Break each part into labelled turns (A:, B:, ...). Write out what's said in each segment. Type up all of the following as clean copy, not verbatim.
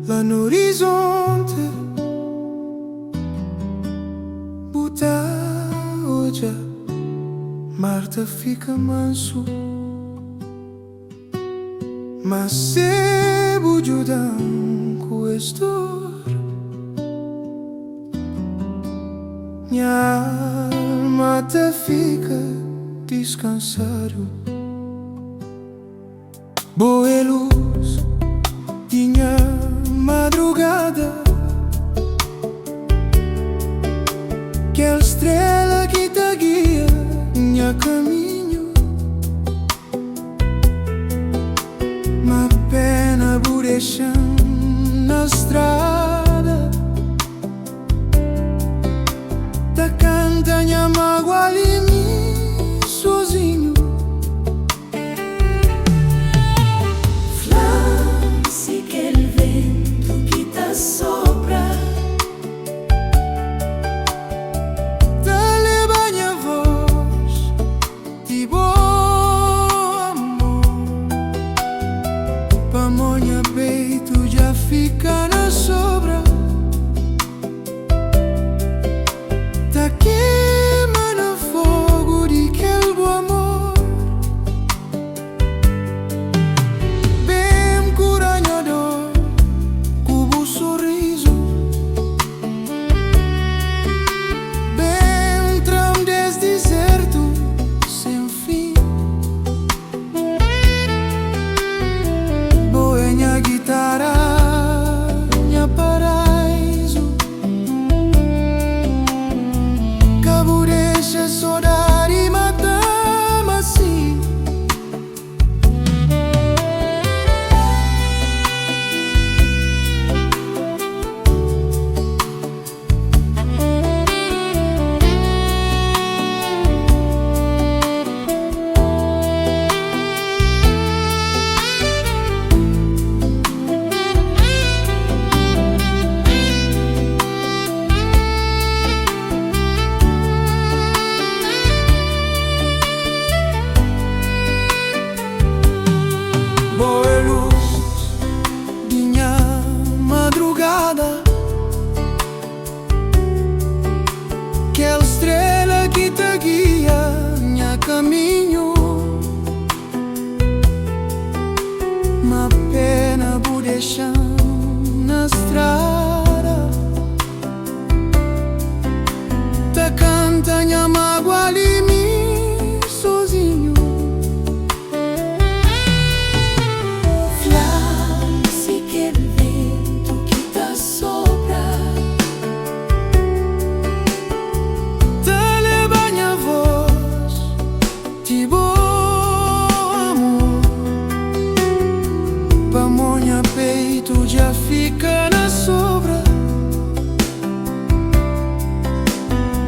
A: lá no horizonte, buta hoje, Marta fica manso, mas se bujudam com estor, minha alma fica descansado. Boa luz, tinha madrugada, que a estrela que te guia minha caminho, ma pena por deixar na estrada, ta canta minha mágoa ali mim sozinho. Pamonha peito já fica na sobra, tá queima no fogo de aquele amor, bem curanhador, cubo sorriso, bem tram desse deserto sem fim. Minha guitarra, minha paraíso, cabo deixa saudade e mata-me assim. Boa luz, minha madrugada, que a estrela que te guia minha caminho, ma pena por deixar na estrada, te canta minha mágoa ali mim sozinho. Pamonha peito já fica na sobra,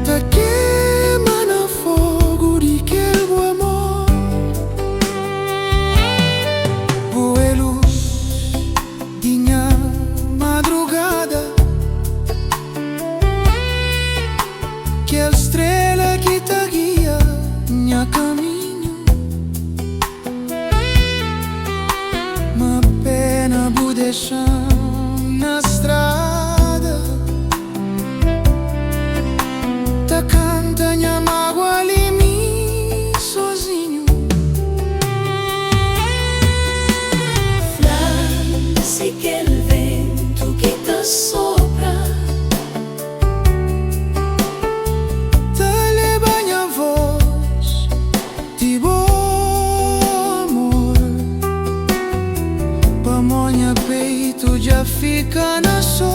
A: tá queima no fogo de aquele amor. Boa luz, minha madrugada, que a estrela que te guia minha caminho, deixar na estrada, tá canta minha mágoa ali mim sozinho.
B: Flance aquele vento que te sopra,
A: te leva minha voz de bom amor, pamonha peito já fica na sobra.